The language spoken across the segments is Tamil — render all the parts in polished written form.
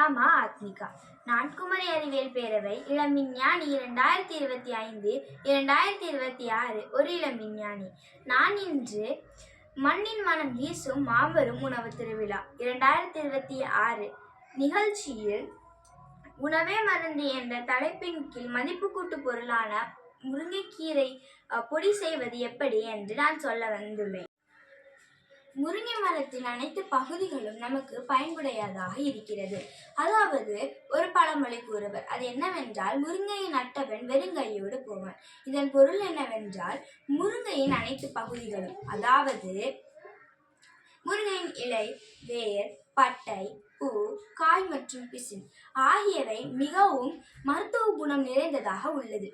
சாமா ஆத்மிகா. நான் குமரி அறிவியல் பேரவை இளம் விஞ்ஞானி 2025-2026 ஒரு இளம் விஞ்ஞானி. நான் இன்று மண்ணின் மனம் வீசும் மாபெரும் உணவு திருவிழா 2026 நிகழ்ச்சியில் உணவே மருந்து என்ற தலைப்பின் கீழ் மதிப்பு கூட்டு பொருளான முருங்கைக்கீரை பொடி செய்வது எப்படி என்று நான் சொல்ல வந்துள்ளேன். முருங்கை மரத்தின் அனைத்து பகுதிகளும் நமக்கு பயன்புடையதாக இருக்கிறது. அதாவது ஒரு பழமொழி கூறுவர், அது என்னவென்றால் முருங்கையை நட்டவன் வெறுங்கையோடு போவான். இதன் பொருள் என்னவென்றால் முருங்கையின் அனைத்து பகுதிகளும், அதாவது முருங்கையின் இலை, வேர், பட்டை, பூ, காய் மற்றும் பிசின் ஆகியவை மிகவும் மருத்துவ குணம் நிறைந்ததாக உள்ளது.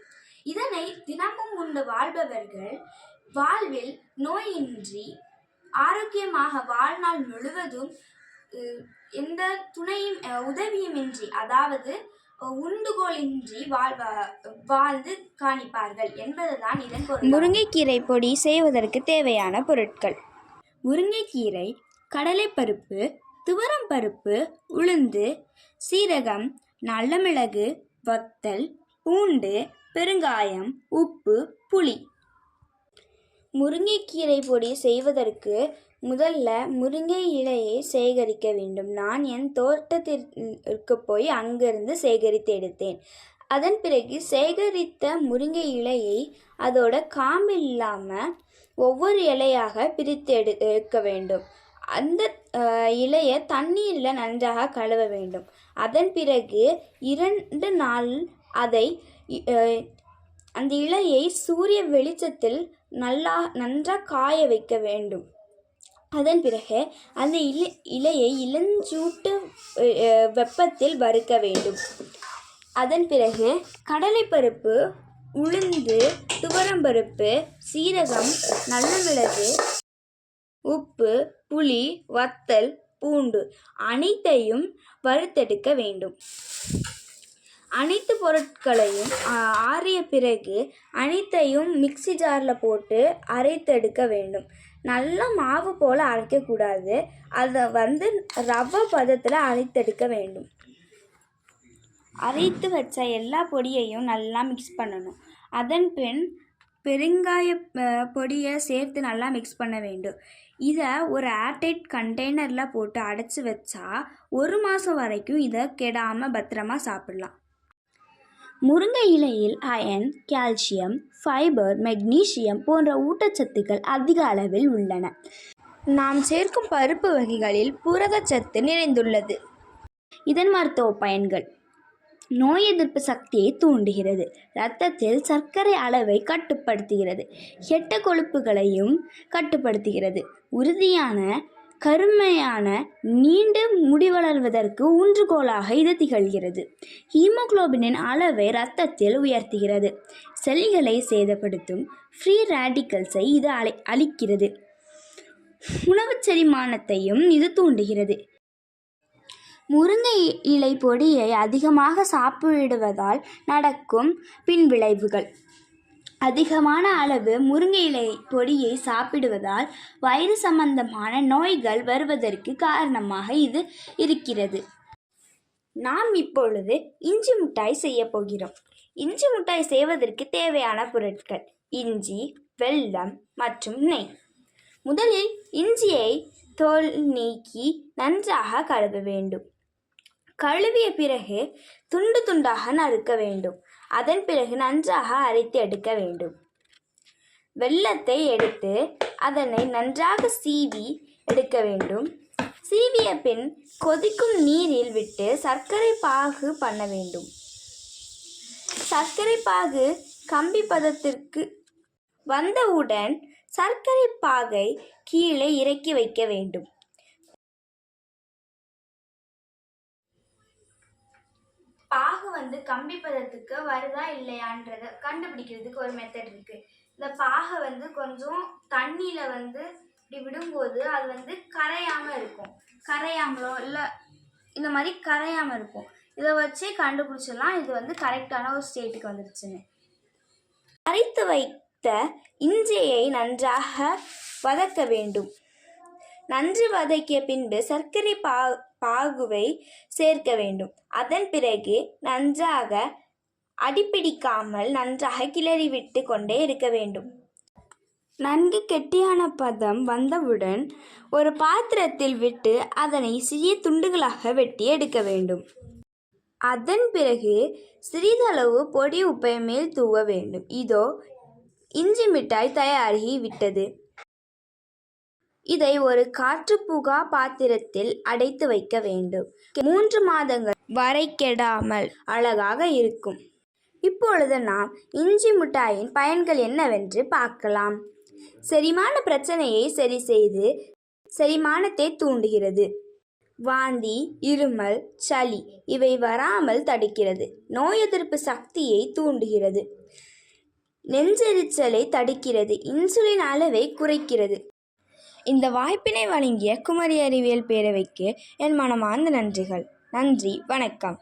இதனை தினமும் உண்டு வாழ்பவர்கள் வாழ்வில் நோயின்றி ஆரோக்கியமாக வாழ்நாள் முழுவதும் எந்த துணையும் உதவியுமின்றி, அதாவது உண்டுகோலின்றி வாழ்ந்து காணிப்பார்கள் என்பதுதான் இதன் பொருள். முருங்கைக்கீரை பொடி செய்வதற்கு தேவையான பொருட்கள்: முருங்கைக்கீரை, கடலைப்பருப்பு, துவரம்பருப்பு, உளுந்து, சீரகம், நல்ல மிளகு, வத்தல், பூண்டு, பெருங்காயம், உப்பு, புளி. முருங்கைக்கீரை பொடி செய்வதற்கு முதல்ல முருங்கை இலையை சேகரிக்க வேண்டும். நான் என் தோட்டத்திற்கு போய் அங்கிருந்து சேகரித்து எடுத்தேன். அதன் பிறகு சேகரித்த முருங்கை இலையை அதோட காம்பு இல்லாமல் ஒவ்வொரு இலையாக பிரித்து எடுக்க வேண்டும். அந்த இலையை தண்ணீரில் நன்றாக கழுவ வேண்டும். அதன் பிறகு 2 நாள் அந்த இலையை சூரிய வெளிச்சத்தில் நன்றாக காய வைக்க வேண்டும். அதன் பிறகு அந்த இலையை இளஞ்சூட்டு வெப்பத்தில் வறுக்க வேண்டும். அதன் பிறகு கடலைப்பருப்பு, உளுந்து, துவரம்பருப்பு, சீரகம், நல்ல மிளகு, உப்பு, புளி, வத்தல், பூண்டு அனைத்தையும் வறுத்தெடுக்க வேண்டும். அனைத்து பொருட்களையும் ஆறிய பிறகு அனைத்தையும் மிக்சி ஜாரில் போட்டு அரைத்தெடுக்க வேண்டும். நல்லா மாவு போல் அரைக்கக்கூடாது, அதை ரவை பதத்தில் அரைத்தெடுக்க வேண்டும். அரைத்து வச்ச எல்லா பொடியையும் நல்லா மிக்ஸ் பண்ணணும். அதன் பின் பெருங்காய பொடியை சேர்த்து நல்லா மிக்ஸ் பண்ண வேண்டும். இதை ஒரு ஏர்டைட் கண்டெய்னரில் போட்டு அடைச்சி வச்சா 1 மாதம் வரைக்கும் இதை கெடாமல் பத்திரமா சாப்பிடலாம். முருங்கை இலையில் அயன், கால்சியம், ஃபைபர், மெக்னீசியம் போன்ற ஊட்டச்சத்துக்கள் அதிக அளவில் உள்ளன. நாம் சேர்க்கும் பருப்பு வகைகளில் புரதச்சத்து நிறைந்துள்ளது. இதன் மருத்துவ பயன்கள்: நோய் எதிர்ப்பு சக்தியை தூண்டுகிறது, இரத்தத்தில் சர்க்கரை அளவை கட்டுப்படுத்துகிறது, கெட்ட கொழுப்புகளையும் கட்டுப்படுத்துகிறது, உறுதியான கருமையான நீண்ட முடி வளர்வதற்கு ஊன்றுகோலாக இது திகழ்கிறது, ஹீமோகுளோபினின் அளவை இரத்தத்தில் உயர்த்துகிறது, செல்களை சேதப்படுத்தும் ஃப்ரீ ரேடிக்கல்ஸை இது அழிக்கிறது, உணவு செரிமானத்தையும் இது தூண்டுகிறது. முருங்கை இலை பொடியை அதிகமாக சாப்பிடுவதால் நடக்கும் பின்விளைவுகள்: அதிகமான அளவு முருங்கை இலை பொடியை சாப்பிடுவதால் வயிறு சம்பந்தமான நோய்கள் வருவதற்கு காரணமாக இது இருக்கிறது. நாம் இப்பொழுது இஞ்சி மிட்டாய் செய்ய போகிறோம். இஞ்சி மிட்டாய் செய்வதற்கு தேவையான பொருட்கள்: இஞ்சி, வெல்லம் மற்றும் நெய். முதலில் இஞ்சியை தோல் நீக்கி நன்றாக கழுவ வேண்டும். கழுவிய பிறகு துண்டு துண்டாக நறுக்க வேண்டும். அதன் பிறகு நன்றாக அரைத்து எடுக்க வேண்டும். வெல்லத்தை எடுத்து அதனை நன்றாக சீவி எடுக்க வேண்டும். சீவிய பின் கொதிக்கும் நீரில் விட்டு சர்க்கரை பாகு பண்ண வேண்டும். சர்க்கரை பாகு கம்பி பதத்திற்கு வந்தவுடன் சர்க்கரை பாகை கீழே இறக்கி வைக்க வேண்டும். பாகு கம்பி பதத்துக்கு வருதா இல்லையான்றதை கண்டுபிடிக்கிறதுக்கு ஒரு மெத்தட் இருக்குது. இந்த பாகை கொஞ்சம் தண்ணியில் இப்படி விடும்போது அது கரையாமல் இருக்கும். கரையாமலோ இல்லை இந்த மாதிரி கரையாமல் இருக்கும். இதை வச்சே கண்டுபிடிச்சிடலாம் இது கரெக்டான ஒரு ஸ்டேட்டுக்கு வந்துருச்சுன்னு. அரைத்து வைத்த இஞ்சியை நன்றாக வதக்க வேண்டும். நன்கு வதக்கிய பின்பு சர்க்கரை பாகுவை சேர்க்க வேண்டும். அதன் பிறகு நன்றாக அடிப்பிடிக்காமல் நன்றாக கிளறிவிட்டு கொண்டே இருக்க வேண்டும். நன்கு கெட்டியான பதம் வந்தவுடன் ஒரு பாத்திரத்தில் விட்டு அதனை சிறிய துண்டுகளாக வெட்டி எடுக்க வேண்டும். அதன் பிறகு சிறிதளவு பொடி உப்பை மேல் தூவ வேண்டும். இதோ இஞ்சி மிட்டாய் தயாராகி விட்டது. இதை ஒரு காற்றுப்புகா பாத்திரத்தில் அடைத்து வைக்க வேண்டும். 3 மாதங்கள் வரை கெடாமல் அழகாக இருக்கும். இப்பொழுது நாம் இஞ்சி மிட்டாயின் பயன்கள் என்னவென்று பார்க்கலாம். செரிமான பிரச்சனையை சரி செய்து செரிமானத்தை தூண்டுகிறது. வாந்தி, இருமல், சளி இவை வராமல் தடுக்கிறது. நோய் எதிர்ப்பு சக்தியை தூண்டுகிறது. நெஞ்செரிச்சலை தடுக்கிறது. இன்சுலின் அளவை குறைக்கிறது. இந்த வாய்ப்பினை வழங்கிய குமரி அறிவியல் பேரவைக்கு என் மனமார்ந்த நன்றிகள். நன்றி, வணக்கம்.